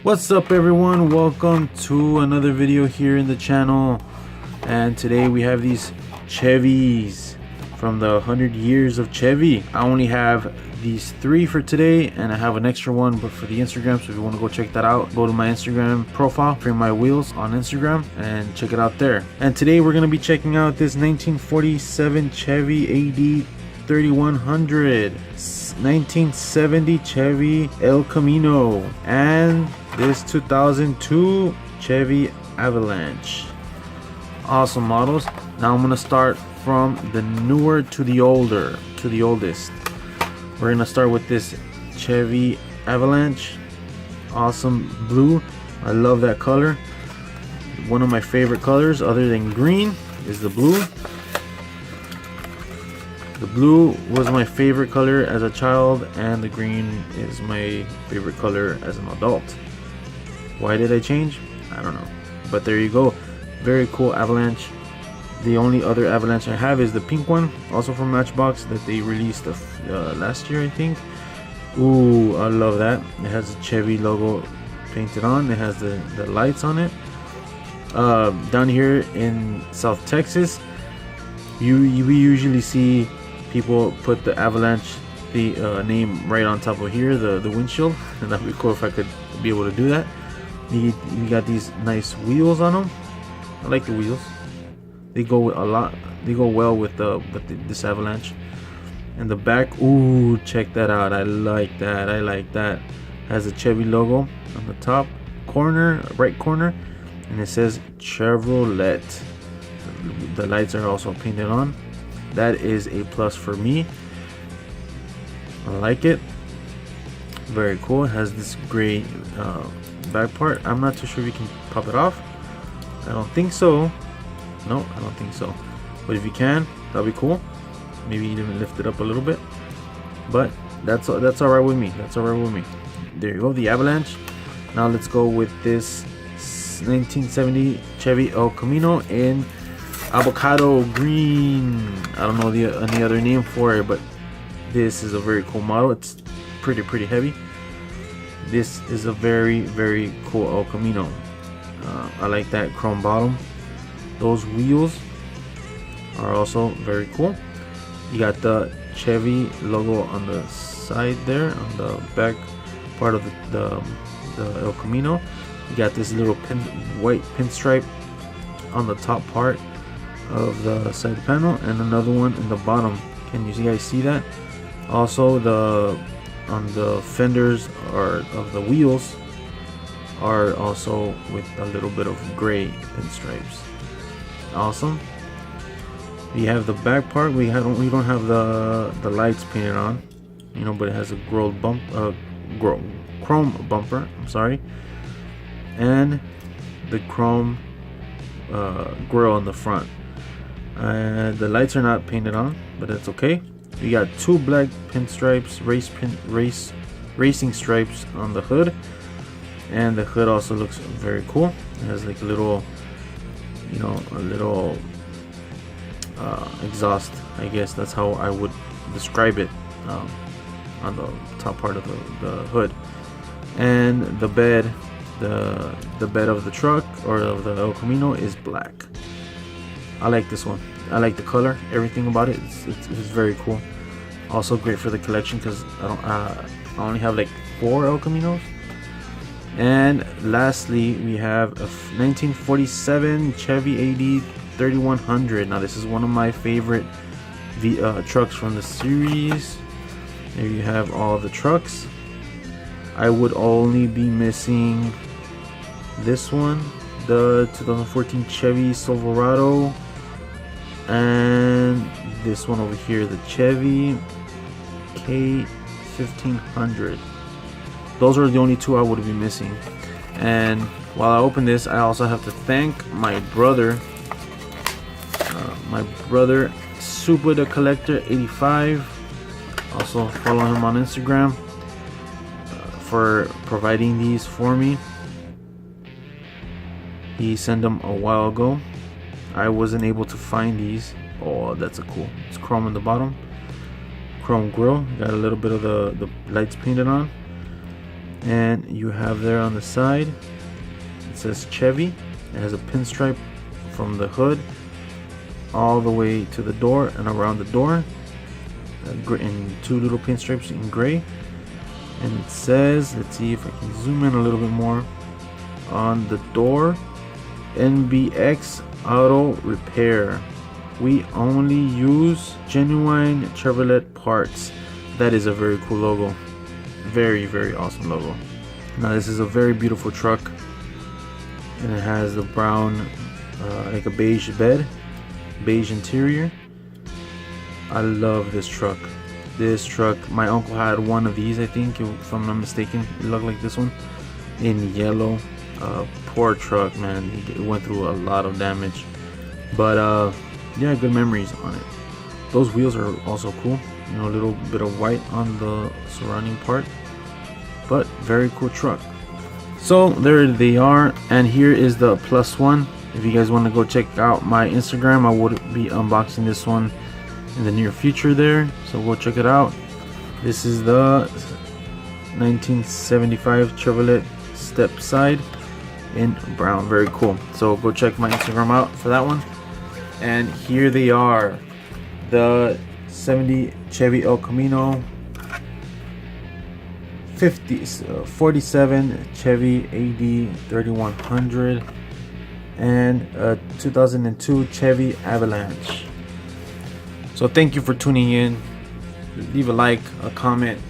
What's up everyone, welcome to another video here in the channel. And today we have these Chevys from the 100 years of Chevy. I only have these three for today, and I have an extra one but for the Instagram, so if you want to go check that out, go to my Instagram profile, Frame My Wheels on Instagram, and check it out there. And today we're going to be checking out this 1947 Chevy AD 3100, 1970 Chevy El Camino, and this 2002 Chevy Aveanche. Awesome models. Now I'm gonna start from the newer to the older, to the oldest. We're gonna start with this Chevy Aveanche. Awesome blue. I love that color. One of my favorite colors other than green is the blue. The blue was my favorite color as a child, and the green is my favorite color as an adult. Why did I change? I don't know, but there you go. Very cool Aveanche. The only other Aveanche I have is the pink one, also from Matchbox, that they released last year, I think. Ooh, I love that. It has the Chevy logo painted on. It has the lights on it. Down here in South Texas, we usually see people put the Aveanche, the name right on top of here, the windshield, and that'd be cool if I could be able to do that. You got these nice wheels on them. I like the wheels. They go a lot. They go well with this Aveanche. And the back, ooh, check that out. I like that. I like that. Has a Chevy logo on the top corner, right corner, and it says Chevrolet. The lights are also painted on. That is a plus for me. I like it. Very cool. It has this gray back part. I'm not too sure if you can pop it off. I don't think so. No, I don't think so. But if you can, that'll be cool. Maybe even lift it up a little bit. But that's all right with me. That's all right with me. There you go, the Aveanche. Now let's go with this 1970 Chevy El Camino in avocado green. I don't know any other name for it, but this is a very cool model. It's pretty heavy. This is a very cool El Camino. I like that chrome bottom. Those wheels are also very cool. You got the Chevy logo on the side there, on the back part of the El Camino. You got this little white pinstripe on the top part of the side panel, and another one in the bottom. Can you guys see that? Also, on the fenders of the wheels are also with a little bit of gray pinstripes. Awesome. We have the back part. We don't have the lights painted on, but it has a chrome bumper. I'm sorry, and the chrome grille on the front. The lights are not painted on, but that's okay. We got two black pinstripes, racing stripes on the hood, and the hood also looks very cool. It has like a little, exhaust. I guess that's how I would describe it, on the top part of the hood. And the bed, the bed of the truck or of the El Camino is black. I like this one. I like the color, everything about it. It's very cool. Also great for the collection because I only have like 4 El Caminos. And lastly, we have a 1947 Chevy AD 3100. Now this is one of my favorite trucks from the series. There you have all the trucks. I would only be missing this one, the 2014 Chevy Silverado, and this one over here, the Chevy K1500. Those are the only two I would be missing. And while I open this, I also have to thank my brother, Super the Collector 85. Also follow him on Instagram, for providing these for me. He sent them a while ago. I wasn't able to find these. Oh, that's a cool. It's chrome on the bottom, chrome grille. Got a little bit of the lights painted on. And you have there on the side, it says Chevy. It has a pinstripe from the hood all the way to the door and around the door, and 2 little pinstripes in gray. And it says, let's see if I can zoom in a little bit more, on the door, NBX Auto Repair. We only use genuine Chevrolet parts. That is a very cool logo. Very, very awesome logo. Now this is a very beautiful truck, and it has the brown, like a beige bed, beige interior. I love this truck. This truck, my uncle had one of these, I think, if I'm not mistaken. It looked like this one in yellow. Poor truck, man. It went through a lot of damage, but yeah, good memories on it. Those wheels are also cool, you know, a little bit of white on the surrounding part, but very cool truck. So there they are, and here is the plus one. If you guys want to go check out my Instagram, I would be unboxing this one in the near future there, so go check it out. This is the 1975 Chevrolet step side in brown. Very cool. So go check my Instagram out for that one. And here they are, the 70 Chevy El Camino, 47 Chevy AD 3100, and a 2002 Chevy Avalanche. So thank you for tuning in. Leave a like, a comment.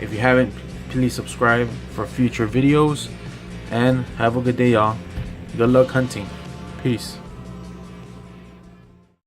If you haven't, please subscribe for future videos, and have a good day, y'all. Good luck hunting. Peace.